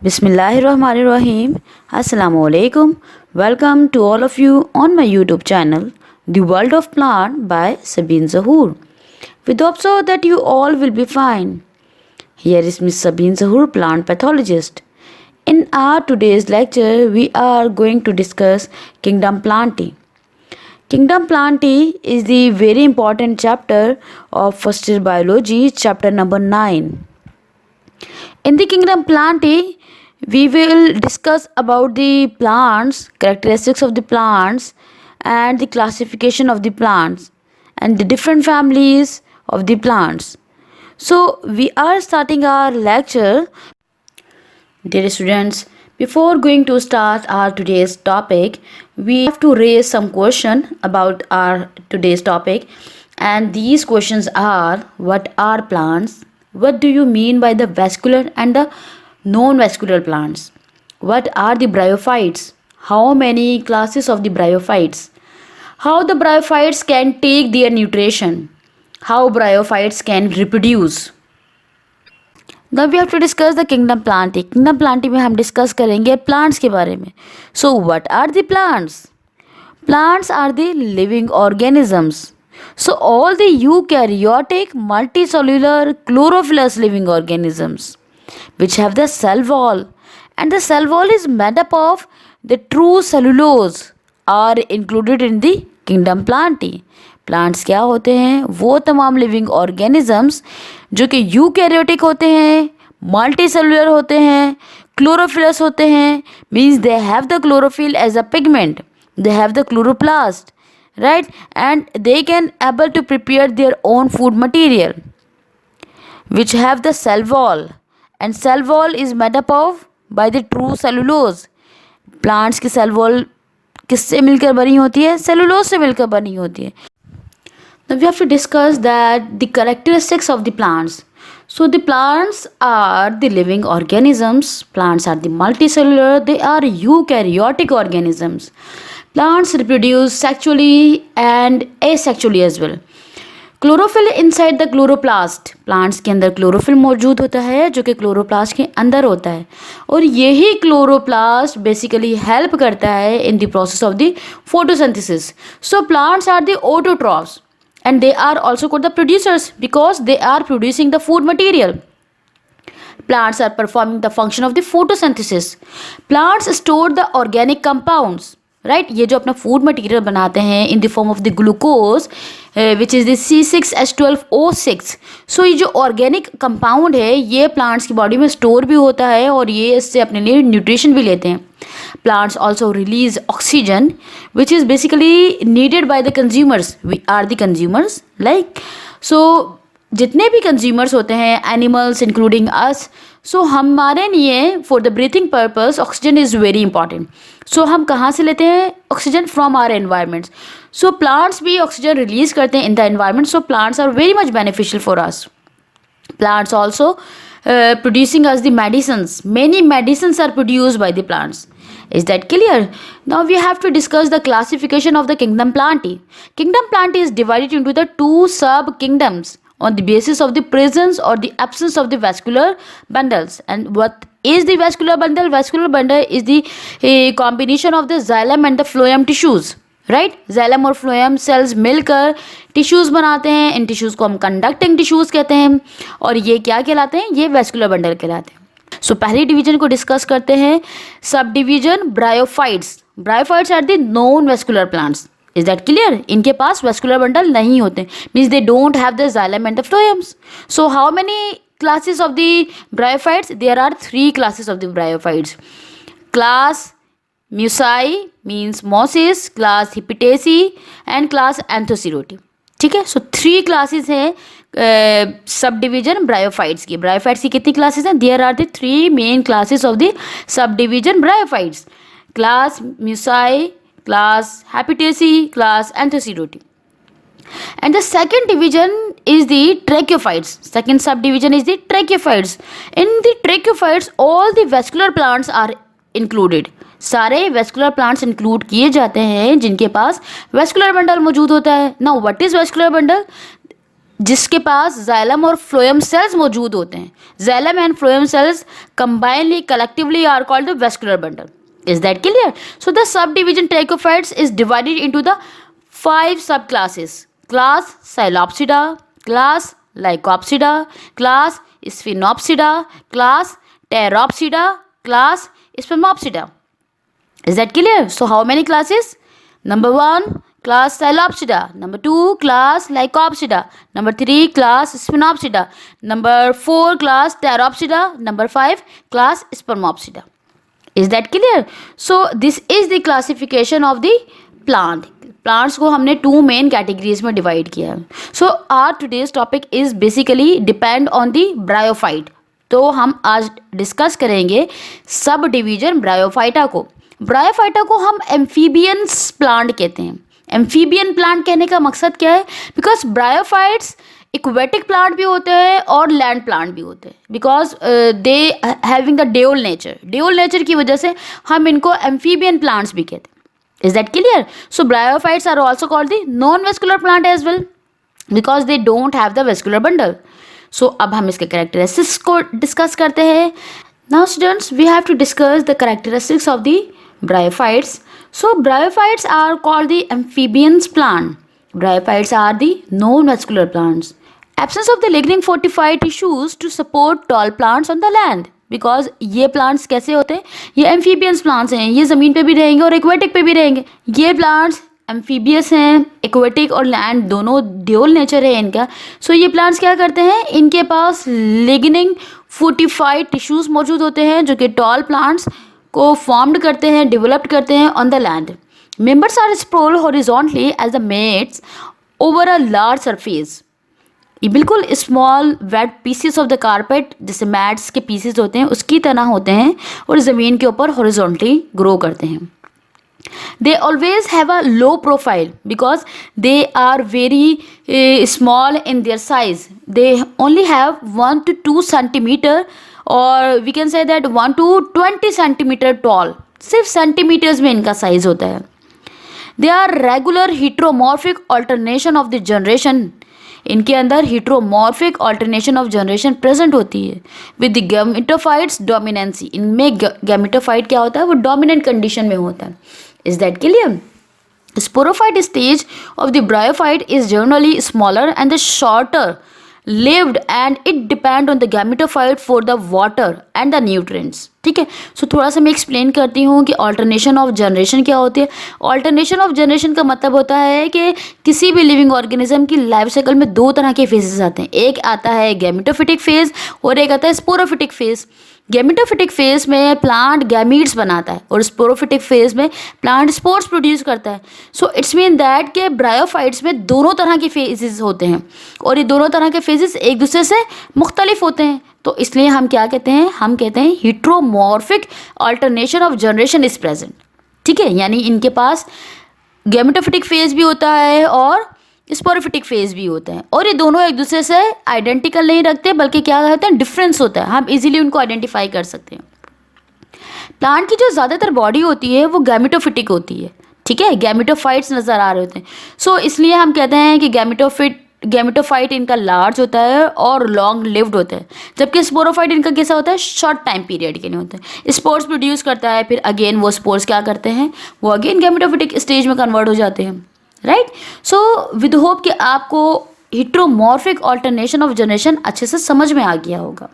Bismillahirrahmanirrahim. Assalamu alaikum. Welcome to all of you on my YouTube channel, The World of Plant by Sabine Zahoor. We hope so that you all will be fine. Here is Miss Sabine Zahoor, plant pathologist. In our today's lecture, we are going to discuss Kingdom Plantae. Kingdom Plantae is the very important chapter of first year biology, chapter number 9. In the Kingdom Plantae, we will discuss about the plants, characteristics of the plants, and the classification of the plants and the different families of the plants. So we are starting our lecture. Dear students, before going to start our today's topic, we have to raise some question about our today's topic, and these questions are: what are plants? What do you mean by the vascular and the non-vascular plants? What are the bryophytes? How many classes of the bryophytes? How the bryophytes can take their nutrition? How bryophytes can reproduce? Now we have to discuss the kingdom Plantae. Kingdom Plantae में हम discuss करेंगे plants के बारे में. So what are the plants? Plants are the living organisms. So all the eukaryotic, multicellular, chlorophyllous living organisms which have the cell wall, and the cell wall is made up of the true cellulose are included in the kingdom Plantae. Plants क्या होते हैं? वो तमाम living organisms जो कि eukaryotic होते हैं, multi cellular होते हैं, क्लोरोफिलस होते हैं, means they have the chlorophyll as a pigment, they have the chloroplast, right, and they can able to prepare their own food material which have the cell wall, and cell wall is made up of by the true cellulose. Plants की cell wall किससे मिलकर बनी होती है? Cellulose से मिलकर बनी होती है. Now we have to discuss that the characteristics of the plants. So the plants are the living organisms. Plants are the multicellular. They are eukaryotic organisms. Plants reproduce sexually and asexually as well. Chlorophyll inside the chloroplast. Plants के अंदर chlorophyll मौजूद होता है जो कि chloroplast के अंदर होता है, और यही क्लोरोप्लास्ट बेसिकली हेल्प करता है in the process of the photosynthesis. So plants are the autotrophs and they are also called the producers because they are producing the food material. Plants are performing the function of the photosynthesis. Plants store the organic compounds, right? ये जो अपना food material बनाते हैं in the form of the glucose which is the C6H12O6. So ये जो organic compound है ये plants की body में store भी होता है और ये इससे अपने लिए nutrition भी लेते हैं. Plants also release oxygen which is basically needed by the consumers. We are the consumers, like, so जितने भी consumers होते हैं, animals including us, so हमारे लिए for the breathing purpose oxygen is very important. So हम कहाँ से लेते हैं oxygen? From our environments. So plants भी oxygen release करते हैं in the environment. So plants are very much beneficial for us. Plants also producing us the medicines. Many medicines are produced by the plants. Is that clear? Now we have to discuss the classification of the kingdom Plantae. Kingdom Plantae is divided into the two sub-kingdoms on the basis of the presence or the absence of the vascular bundles. And what is the vascular bundle? Vascular bundle is the combination of the xylem and the phloem tissues. Right, xylem और phloem sales मिलकर tissues बनाते हैं. इन tissues को हम conducting tissues कहते हैं और ये क्या कहलाते हैं? ये वेस्कुलर बंडल कहलाते हैं. सो पहली डिवीजन को डिस्कस करते हैं, subdivision bryophytes. Bryophytes are the non vascular plants. Is that clear? इनके पास वेस्कुलर बंडल नहीं होते, means they don't have the xylem and the phloems. So how many classes of the bryophytes? There are 3 classes of the bryophytes. Class musci means mosses, class hepaticae and class anthocerotae. ठीक है, सो 3 classes हैं subdivision bryophytes की. Bryophytes की कितनी classes हैं? There are the 3 main classes of the subdivision bryophytes. Class musci, class hepaticae, class anthocerotae. And the second division is the tracheophytes. Second subdivision is the tracheophytes. In the tracheophytes all the vascular plants are included. सारे vascular plants include किए जाते हैं जिनके पास vascular bundle मौजूद होता है. Now what is vascular bundle? जिसके पास जाइलम और फ्लोएम सेल्स मौजूद होते हैं. Xylem and phloem cells combinedly collectively are called the vascular bundle. Is that clear? So the subdivision Trichophytes is divided into the 5 subclasses: class Psilopsida, class Lycopsida, class Sphenopsida, class Pteropsida, class Spermopsida. Is that clear? So how many classes? Number 1, class Psilopsida. Number 2, class Lycopsida. Number 3, class Sphenopsida. Number 4, class Pteropsida. Number 5, class Spermopsida. Is that clear? So this is the classification of the plant. Plants को हमने 2 main categories में divide किया है. So our today's topic is basically depend on the bryophyte. तो हम आज discuss करेंगे sub division bryophyta को. ब्रायोफाइटा को हम एम्फीबियंस प्लांट कहते हैं. एम्फीबियन प्लांट कहने का मकसद क्या है? बिकॉज ब्रायोफाइट्स एक्वेटिक प्लांट भी होते हैं और लैंड प्लांट भी होते हैं. Because they having the dual nature. Dual nature की वजह से हम इनको एम्फीबियन प्लांट्स भी कहते हैं. Is that clear? So bryophytes are also called the non-vascular plant as well because they don't have the vascular bundle. So अब हम इसके characteristics को discuss करते हैं. Now students, we have to discuss the characteristics of the bryophytes. So bryophytes are called the amphibians plant. Bryophytes are the non-vascular plants. Absence of the lignin fortified tissues to support tall plants on the land. Because ये plants कैसे होते हैं? ये amphibians plants हैं. ये ज़मीन पे भी रहेंगे और एक्वेटिक पे भी रहेंगे. ये प्लांट्स एम्फीबियस हैं, एक्वेटिक और लैंड दोनों ड्यूल नेचर है इनका. सो ये प्लांट्स क्या करते हैं? इनके पास लिग्निन फोर्टिफाइड टिश्यूज मौजूद होते हैं जो कि टॉल प्लांट्स को फॉर्म्ड करते हैं, डेवलप्ड करते हैं on the land. Members are sprawl horizontally as the mats over a large surface. ये बिल्कुल small wet pieces of the carpet जैसे मैट्स के पीसेस होते हैं उसकी तरह होते हैं और ज़मीन के ऊपर हॉरिजॉन्टली ग्रो करते हैं. They always have a low profile because they are very small in their size. They only have 1 to 2 centimetre और we can say that 1 to 20 centimetre tall. सिर्फ सेंटीमीटर्स में इनका साइज होता है. They are regular heteromorphic alternation of the generation. इनके अंदर heteromorphic alternation of generation present होती है विद द गैमेटोफाइट्स डोमिनेंसी. इनमें गैमेटोफाइट क्या होता है? वो डोमिनेंट कंडीशन में होता है. Is that clear? Sporophyte stage of the bryophyte is generally smaller and the shorter lived and it depend on the gametophyte for the water and the nutrients. ठीक है. सो थोड़ा सा मैं एक्सप्लेन करती हूँ कि ऑल्टरनेशन ऑफ जनरेशन क्या होती है. ऑल्टरनेशन ऑफ जनरेशन का मतलब होता है कि किसी भी लिविंग ऑर्गेनिज्म की लाइफ साइकिल में 2 तरह के फेजेस आते हैं. एक आता है गैमेटोफिटिक फेज और एक आता है स्पोरोफिटिक फेज. गैमेटोफिटिक फेज में प्लांट गैमीट्स बनाता है और स्पोरोफिटिक फेज में प्लांट स्पोर्स प्रोड्यूस करता है. सो इट्स मीन दैट के ब्रायोफाइट्स में दोनों तरह के फेजेस होते हैं और ये दोनों तरह के फेजेस एक दूसरे से मुख्तलिफ होते हैं. तो इसलिए हम क्या कहते हैं? हम कहते हैं heteromorphic alternation of generation is present. ठीक है. यानी इनके पास गैमेटोफिटिक फेज भी होता है और स्पोरोफिटिक फेज भी होता है और ये दोनों एक दूसरे से आइडेंटिकल नहीं रखते बल्कि क्या होता है? डिफरेंस होता है. हम इजीली उनको आइडेंटिफाई कर सकते हैं. प्लांट की जो ज़्यादातर बॉडी होती है वो गैमेटोफिटिक होती है. ठीक है. गैमेटोफाइट्स नज़र आ रहे होते हैं. सो इसलिए हम कहते हैं कि गैमेटोफाइट इनका लार्ज होता है और लॉन्ग लिव्ड होता है जबकि स्पोरोफाइट इनका कैसा होता है? शॉर्ट टाइम पीरियड के लिए होता है. स्पोर्स प्रोड्यूस करता है फिर अगेन वो स्पोर्स क्या करते हैं? वो अगेन गैमेटोफिटिक स्टेज में कन्वर्ट हो जाते हैं. राइट. सो विद होप कि आपको हीट्रोमॉर्फिक ऑल्टरनेशन ऑफ जनरेशन अच्छे से समझ में आ गया होगा.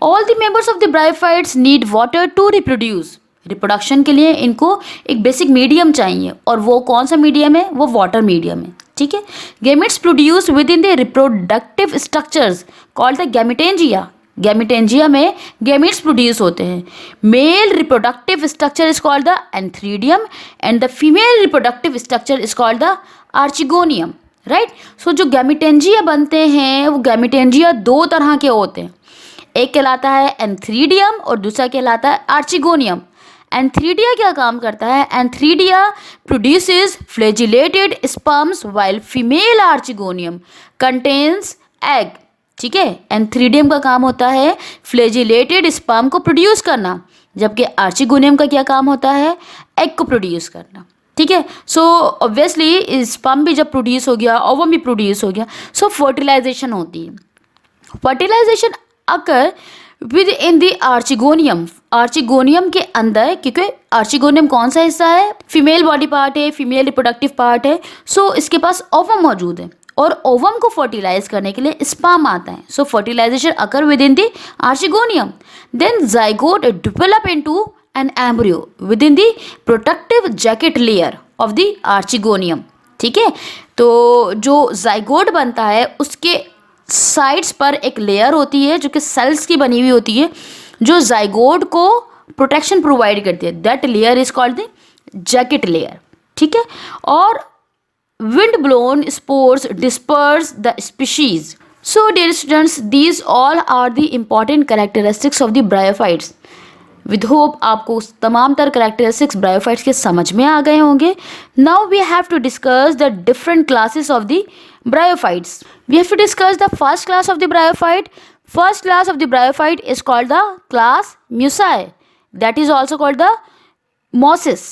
All the members of the bryophytes need water to reproduce. Reproduction के लिए इनको एक बेसिक मीडियम चाहिए और वो कौन सा मीडियम है? वो वाटर मीडियम है. ठीक है. Gametes produce within the reproductive structures called the gametangia. Gametangia में गैमेट्स प्रोड्यूस होते हैं. Male reproductive structure is called the antheridium and the female reproductive structure is called the archegonium. Right. So जो gametangia बनते हैं वो gametangia 2 तरह के होते हैं. एक कहलाता है एंथ्रीडियम और दूसरा कहलाता है आर्चिगोनियम. एंथ्रीडिया क्या काम करता है? Antheridia produces flagellated sperms while female archegonium contains egg. ठीक है. एंथ्रीडियम का काम होता है फ्लैजिलेटेड स्पर्म को प्रोड्यूस करना जबकि आर्चिगोनियम का क्या काम होता है? एग को प्रोड्यूस करना. ठीक है। सो ऑब्वियसली स्पर्म भी जब प्रोड्यूस हो गया, ओवम भी प्रोड्यूस हो गया, सो फर्टिलाइजेशन होती है। Fertilisation occur within the archegonium, archegonium के अंदर, क्योंकि आर्चिगोनियम कौन सा हिस्सा है, फीमेल बॉडी पार्ट है, फीमेल रिप्रोडक्टिव पार्ट है। सो इसके पास ओवम मौजूद है और ओवम को फर्टिलाइज करने के लिए स्पर्म आता है। So fertilisation occur within the archegonium, then zygote develop into an embryo within the protective jacket layer of the archegonium. ठीक है, तो जो जाइगोट बनता है उसके साइड्स पर एक लेयर होती है जो कि सेल्स की बनी हुई होती है, जो जाइगोट को प्रोटेक्शन प्रोवाइड करती है। That layer is called the jacket layer. ठीक है, और wind blown spores disperse the species. So dear students, these all are the important characteristics of the bryophytes. With hope आपको तमाम तर characteristics bryophytes के समझ में आ गए होंगे. Now we have to discuss the different classes of the bryophytes. We have to discuss the first class of the bryophyte. First class of the bryophyte is called the class Musae. That is also called the Mosses.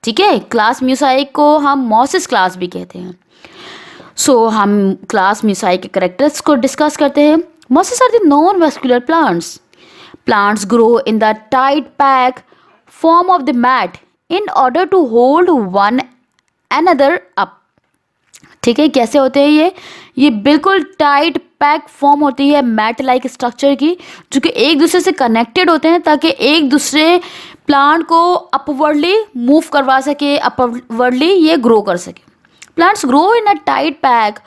ठीक है, class म्यूसाई को हम mosses class भी कहते हैं। सो हम class म्यूसाई के characters को डिस्कस करते हैं। Mosses are the non vascular plants. Plants grow in the tight pack form of the mat in order to hold one another up. ठीक है, कैसे होते हैं ये बिल्कुल टाइट पैक फॉर्म होती है मैट लाइक स्ट्रक्चर की, जो कि एक दूसरे से कनेक्टेड होते हैं ताकि एक दूसरे प्लांट को अपवर्डली मूव करवा सके, अपवर्डली ये ग्रो कर सके। Plants grow in a tight pack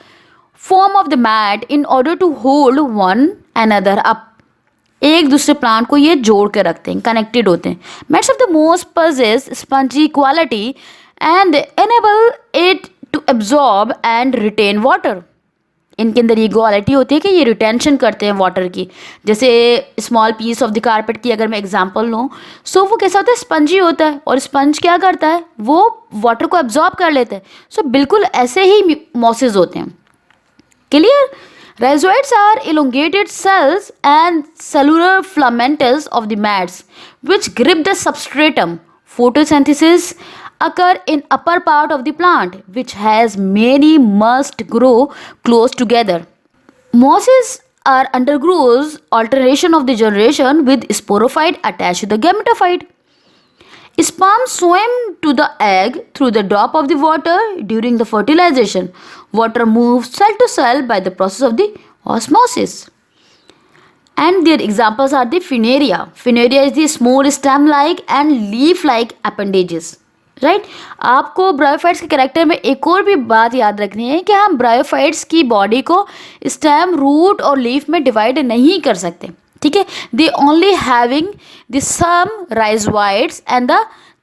form of the mat in order to hold one another up. एक दूसरे प्लांट को ये जोड़ के रखते हैं, कनेक्टेड होते हैं। Mats of the moss possess spongy quality and enable it to absorb and retain water. इनके अंदर ये क्वालिटी होती है कि ये रिटेंशन करते हैं वाटर की। जैसे small piece of the carpet की अगर मैं एग्जांपल लूँ, सो वो कैसा होता है, स्पंजी होता है, और स्पंज क्या करता है, वो वाटर को एब्जॉर्ब कर लेता है। सो बिल्कुल ऐसे ही मॉसेस होते हैं। Clear? Rhizoids are elongated cells and cellular filamentous of the mats which grip the substratum. Photosynthesis occur in upper part of the plant which has many must grow close together. Mosses are undergoes alternation of the generation with sporophyte attached to the gametophyte. Sperm swim to the egg through the drop of the water during the fertilization. Water moves cell to cell by the process of the osmosis. And their examples are the Funaria. Funaria is the small stem-like and leaf-like appendages. Right आपको bryophytes के character में एक और भी बात याद रखनी है कि हम ब्रायोफाइट्स की बॉडी को स्टेम, रूट और लीफ में डिवाइड नहीं कर सकते। ठीक है, they only having the some rhizoids and the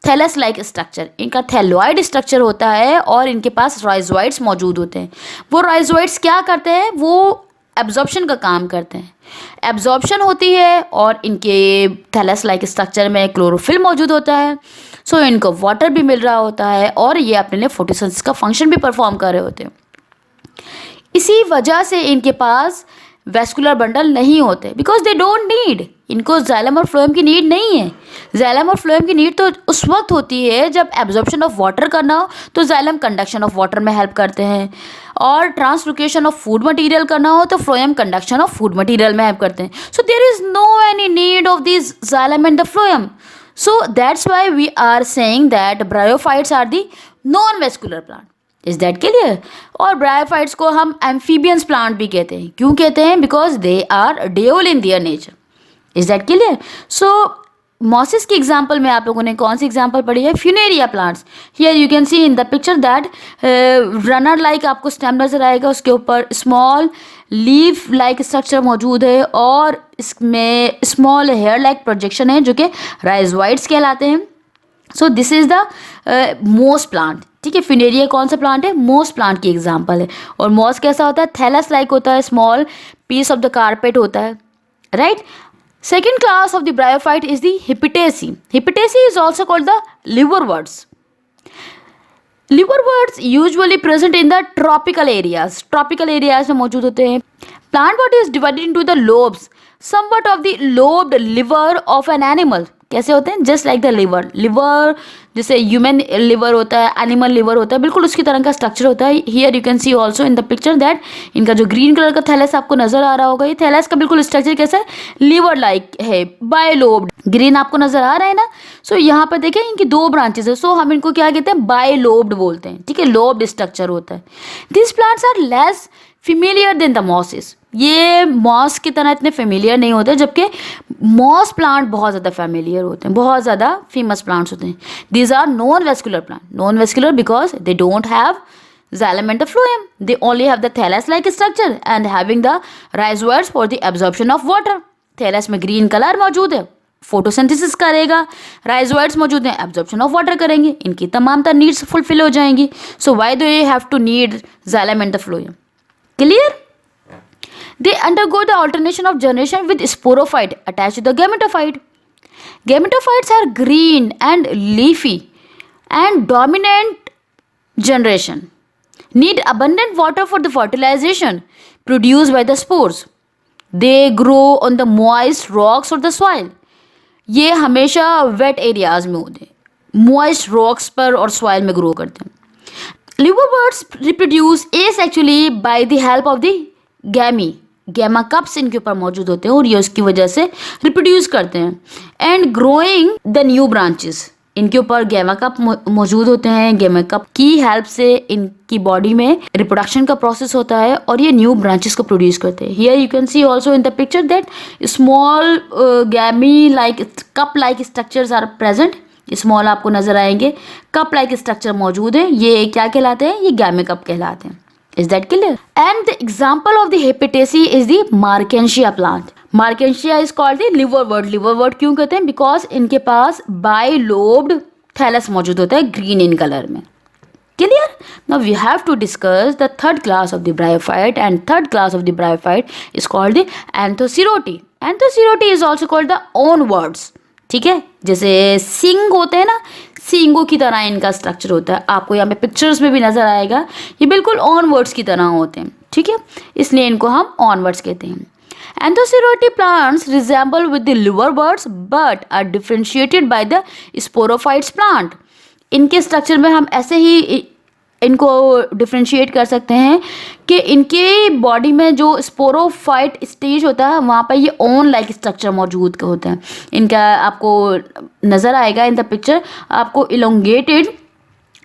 thallus like structure. इनका थैलोइड स्ट्रक्चर होता है और इनके पास राइजोइड्स मौजूद होते हैं। वो राइजोइड्स क्या करते हैं, वो एब्जॉर्प्शन का काम करते हैं। एब्जॉर्प्शन होती है और इनके थैलस लाइक स्ट्रक्चर में क्लोरोफिल मौजूद होता है। सो इनको वाटर भी मिल रहा होता है और ये अपने लिए फोटोसिंथेसिस का फंक्शन भी परफॉर्म कर रहे होते हैं। इसी वजह से इनके पास वेस्कुलर बंडल नहीं होते, बिकॉज दे डोंट नीड। इनको जाइलम और फ्लोएम की नीड नहीं है। जाइलम और फ्लोएम की नीड तो उस वक्त होती है जब एब्जॉर्प्शन ऑफ वाटर करना हो, तो जाइलम कंडक्शन ऑफ वाटर में हेल्प करते हैं, और ट्रांसलोकेशन ऑफ फूड मटेरियल करना हो तो phloem conduction of food material में हेल्प करते हैं। So there is no any need of this xylem and the phloem. So that's why we are saying that bryophytes are the non-vascular plant. Is that clear? और bryophytes को हम amphibians plant भी कहते हैं. क्यों कहते हैं? Because they are dual in their nature. Is that clear? So mosses की एग्जाम्पल में आप लोगों ने कौन सी एग्जाम्पल पढ़ी है? Funaria plants. Here you can C in the picture that runner like आपको स्टेम नजर आएगा, उसके ऊपर स्मॉल लीफ लाइक स्ट्रक्चर मौजूद है और इसमें स्मॉल हेयर लाइक प्रोजेक्शन है जो कि राइजोइड्स कहलाते हैं. सो दिस इज द मोस प्लांट. ठीक है, फ्यूनेरिया कौन सा प्लांट है? मोस प्लांट की एग्जाम्पल है. और मोस कैसा होता है? थैलस लाइक होता है, small piece of the carpet होता है. Right. Second class of the bryophyte is the Hipitaceae. Hipitaceae is also called the liverworts. Liverworts usually present in the tropical areas. Tropical areas में मौजूद होते हैं. Plant body is divided into the lobes. Somewhat of the lobed liver of an animal कैसे होते हैं? Just like the liver. Liver जैसे human liver होता है, एनिमल लिवर होता है, बिल्कुल उसकी तरह का स्ट्रक्चर होता है। Here you can see also in the picture that इनका जो ग्रीन कलर का थैलस आपको नजर आ रहा होगा, ये थैलस का बिल्कुल स्ट्रक्चर कैसा है? लिवर लाइक है, बायलोब्ड। ग्रीन आपको नजर आ रहा है ना? सो यहाँ पर देखें इनकी 2 ब्रांचेस है, सो हम इनको क्या कहते हैं? बायलोब्ड बोलते हैं, ठीक है? लोब्ड स्ट्रक्चर होता है। This plants are less familiar than the mosses. ये मॉस की तरह इतने फेमिलियर नहीं होते, जबकि मॉस प्लांट बहुत ज़्यादा फेमिलियर होते हैं, बहुत ज़्यादा फेमस प्लांट्स होते हैं। These are non vascular plant. Non vascular because they don't have xylem and the phloem. They only have the thallus-like structure and having the rhizoids for the absorption of water. Thallus में green colour मौजूद है, photosynthesis करेगा, rhizoids मौजूद हैं, absorption of water करेंगे, इनकी तमाम तर नीड्स फुलफिल हो जाएंगी। So why do you have to need xylem and the phloem? Clear? They undergo the alternation of generation with sporophyte attached to the gametophyte. Gametophytes are green and leafy and dominant generation. Need abundant water for the fertilization produced by the spores. They grow on the moist rocks or the soil. ये हमेशा wait areas में होते हैं, moist rocks पर और soil में grow करते हैं। Liverworts reproduce asexually by the help of the gemmae. Gemma cups इनके ऊपर मौजूद होते हैं और ये उसकी वजह से रिप्रोड्यूस करते हैं। And growing the new branches, इनके ऊपर गैमा कप मौजूद होते हैं। गैमा कप की हेल्प से इनकी बॉडी में रिप्रोडक्शन का प्रोसेस होता है और ये न्यू ब्रांचेस को प्रोड्यूस करते हैं। Here you can see also in the picture that small gemmae like cup like structures are present. Small आपको नजर आएंगे, कप लाइक स्ट्रक्चर मौजूद है। ये क्या कहलाते हैं? ये गैमे कप कहलाते हैं। Is that clear? And the example of the Hepataceae is the Markensia plant. Markensia is called the liverwort. Liverwort क्यों कहते हैं? Because इनके पास bilobed thallus मौजूद होता है, green in color में। Clear? Now we have to discuss the third class of the bryophyte, and third class of the bryophyte is called the Anthocerote. Anthocerote is also called the onwards. ठीक है, जैसे सिंग होते हैं ना, सींगों की तरह इनका स्ट्रक्चर होता है। आपको यहाँ पे पिक्चर्स में भी नजर आएगा, ये बिल्कुल ऑनवर्ड्स की तरह होते हैं, ठीक है, इसलिए इनको हम ऑनवर्ड्स कहते हैं। Anthocerote plants resemble with the liverbirds but are differentiated by the sporophytes plant. इनके स्ट्रक्चर में हम ऐसे ही इनको डिफ्रेंशिएट कर सकते हैं कि इनके बॉडी में जो स्पोरोफाइट स्टेज होता है वहाँ पर ये ओन लाइक स्ट्रक्चर मौजूद होता है। इनका आपको नज़र आएगा इन द पिक्चर, आपको इलोंगेटेड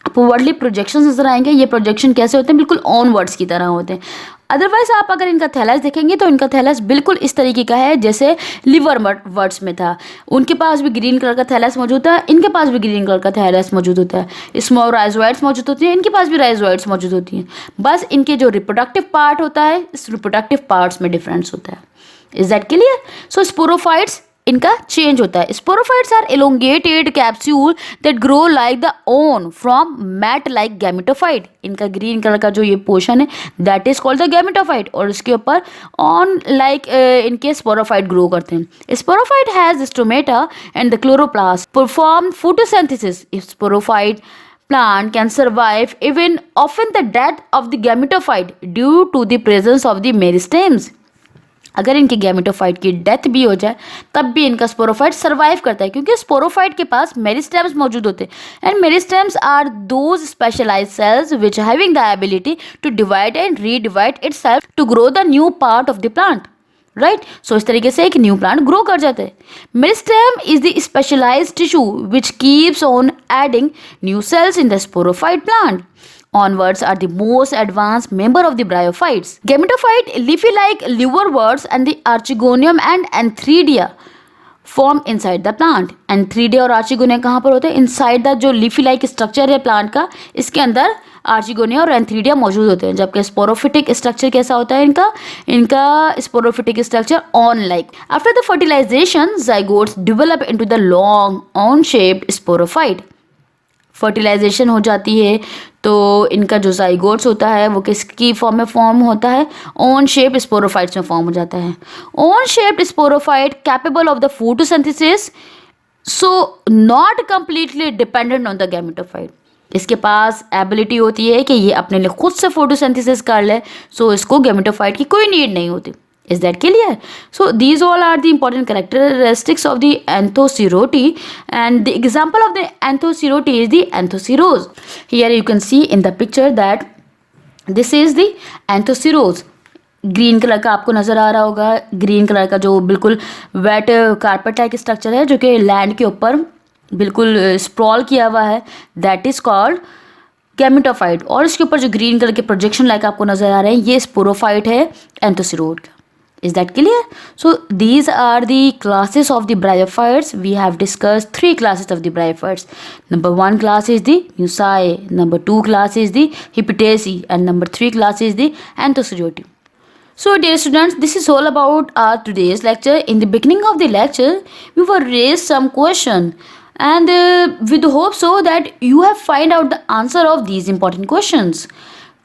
अपवर्डली प्रोजेक्शन नजर आएंगे। ये प्रोजेक्शन कैसे होते हैं? बिल्कुल ऑनवर्ड्स की तरह होते हैं। अदरवाइज आप अगर इनका थैलस देखेंगे तो इनका थैलस बिल्कुल इस तरीके का है जैसे लिवर वर्ड्स में था। उनके पास भी ग्रीन कलर का थैलस मौजूद था, इनके पास भी ग्रीन कलर का थैलस मौजूद होता है। स्मॉल राइजोइड्स मौजूद होती हैं, इनके पास भी राइजोइड्स मौजूद होती हैं। बस इनके जो रिप्रोडक्टिव पार्ट होता है, इस रिप्रोडक्टिव पार्ट्स में डिफरेंस होता है। Is that clear? So sporophytes इनका चेंज होता है। Sporophytes are elongated capsule that grow like the own from mat like gametophyte. इनका ग्रीन कलर का जो ये पोर्शन है that is called the gametophyte, और इसके ऊपर ऑन लाइक इनके स्पोरोफाइट ग्रो करते हैं। Sporophyte has stomata and the chloroplast perform photosynthesis. Sporophyte plant can survive even often the death of the gametophyte due to the presence of the meristems. अगर इनके gametophyte की death भी हो जाए तब भी इनका स्पोरोफाइट सर्वाइव करता है, क्योंकि स्पोरोफाइट के पास मेरिस्टेम्स मौजूद होते हैं। And meristems are those specialised cells which having the ability to divide and redivide itself to grow the new part of the plant. Right, so इस तरीके से एक न्यू प्लांट ग्रो कर जाता है। Meristem is the specialised tissue which keeps on adding new cells in the sporophyte plant. Onwards are the most advanced member of the bryophytes. Gametophyte, leafy-like liverworts and the archegonium and antheridia form inside the plant. Antheridia और archegonia कहाँ पर होते हैं? Inside the जो leafy-like structure है plant का, इसके अंदर archegonia और antheridia मौजूद होते हैं। जबकि sporophytic structure कैसा होता है इनका sporophytic structure on-like. After the fertilization, zygotes develop into the long, on-shaped sporophyte. Fertilisation हो जाती है तो इनका जो जाइगोट्स होता है वो किसकी फॉर्म में फॉर्म होता है? ओन शेप स्पोरोफाइट्स में फॉर्म हो जाता है। Own shaped sporophyte capable of the photosynthesis, so not completely dependent on the gametophyte. इसके पास एबिलिटी होती है कि ये अपने लिए खुद से फोटोसिंथेसिस कर ले, सो इसको गैमेटोफाइट की कोई नीड नहीं होती। Is that clear? So these all are the important characteristics of the anthocerote, and the example of the anthocerote is the anthocerose. Here you can see in the picture that this is the anthocerose. Green colour का आपको नज़र आ रहा होगा, green colour का जो बिल्कुल wait carpet type structure है जो कि लैंड के ऊपर बिल्कुल स्प्रॉल किया हुआ है, दैट इज़ कॉल्ड गैमेटोफाइट। और इसके ऊपर जो ग्रीन कलर के प्रोजेक्शन लाइक आपको नज़र आ रहे हैं, ये स्पोरोफाइट है एंथोसिरोड का। Is that clear? So these are the classes of the bryophytes. We have discussed 3 classes of the bryophytes. Number 1 class is the Musae, number 2 class is the Hipitaceae, and number 3 class is the Anthocerote. So dear students, this is all about our today's lecture. In the beginning of the lecture, we were raised some question, and with hope so that you have find out the answer of these important questions.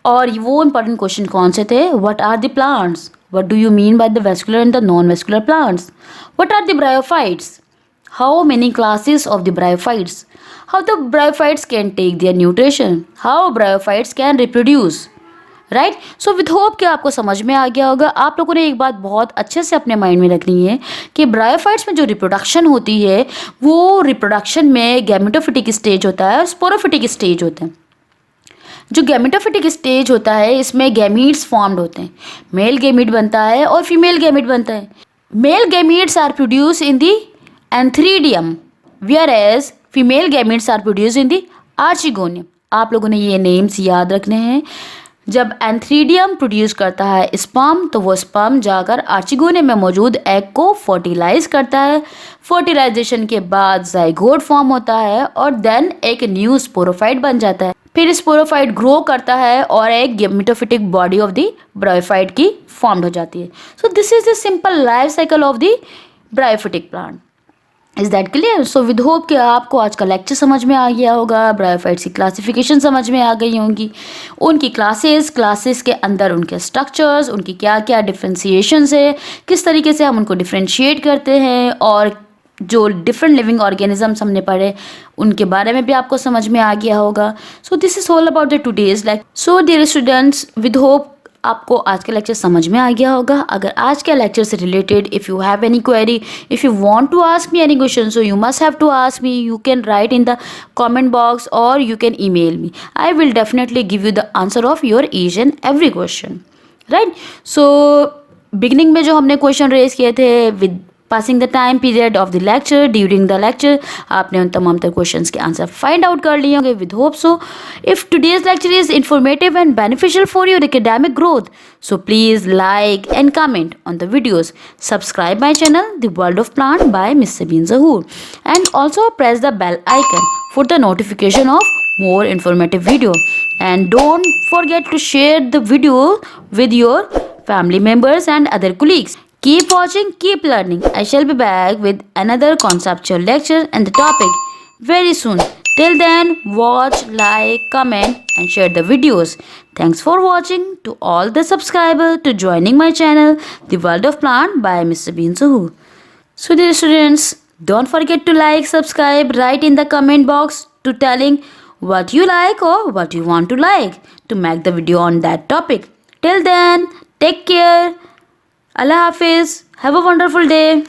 और वो important question कौन से थे? What are the plants? What do you mean by the vascular and the non-vascular plants? What are the bryophytes? How many classes of the bryophytes? How the bryophytes can take their nutrition? How bryophytes can reproduce? Right, so with hope कि आपको समझ में आ गया होगा। आप लोगों ने एक बात बहुत अच्छे से अपने माइंड में रखनी है कि ब्रायोफाइट्स में जो रिप्रोडक्शन होती है वो रिप्रोडक्शन में गैमेटोफिटिक स्टेज होता है और स्पोरोफिटिक स्टेज होता है। जो गैमेटोफिटिक स्टेज होता है इसमें गैमीट्स फॉर्म्ड होते हैं, मेल गैमीट बनता है और फीमेल गैमीट बनता है। Male gametes are produce in the antheridium, whereas female gametes are produce in the archegonium. आप लोगों ने ये नेम्स याद रखने हैं। जब एंथ्रीडियम प्रोड्यूस करता है स्पर्म तो वो स्पर्म जाकर आर्चिगोनियम में मौजूद एग को फर्टिलाइज करता है। फर्टिलाइजेशन के बाद जाइगोट फॉर्म होता है और देन एक न्यू स्पोरोफाइट बन जाता है। फिर स्पोरोफाइट ग्रो करता है और एक gametophytic body of the bryophyte की फॉर्म हो जाती है। So this is the simple life cycle of the bryophytic plant. Is that clear? So with hope कि आपको आज का लेक्चर समझ में आ गया होगा, ब्रायोफाइट्स की क्लासिफिकेशन समझ में आ गई होंगी, उनकी क्लासेस के अंदर उनके स्ट्रक्चर्स, उनकी क्या क्या डिफ्रेंशिएशंस है, किस तरीके से हम उनको डिफ्रेंशिएट करते हैं, और जो डिफरेंट लिविंग ऑर्गेनिजम्स हमने पढ़े उनके बारे में भी आपको समझ में आ गया होगा। So this is all about the today's lecture. So dear students, with hope आपको आज का लेक्चर समझ में आ गया होगा। अगर आज के लेक्चर से related if you have any query, if you want to ask me any question, so you must have to ask me. You can write in the comment box और you can email me. I will definitely give you the answer of your each and every question, right. So beginning में जो हमने question raise किए थे with passing the time period of the lecture, during the lecture, आपने उन तमाम तर questions के आंसर फाइंड आउट कर लिए होंगे with hope so. If today's lecture is informative and beneficial for your academic growth, so please like and comment on the videos. Subscribe my channel The World of Plant by Miss Sabeen Zahoor, and also press the bell icon for the notification of more informative video. And don't forget to share the video with your family members and other colleagues. Keep watching, keep learning. I shall be back with another conceptual lecture and the topic very soon. Till then, watch, like, comment and share the videos. Thanks for watching. To all the subscribers to joining my channel, The World of Plant by Miss Sabeen Zahoor. So dear students, don't forget to like, subscribe, write in the comment box to telling what you like or what you want to like to make the video on that topic. Till then, take care. Allah Hafiz. Have a wonderful day.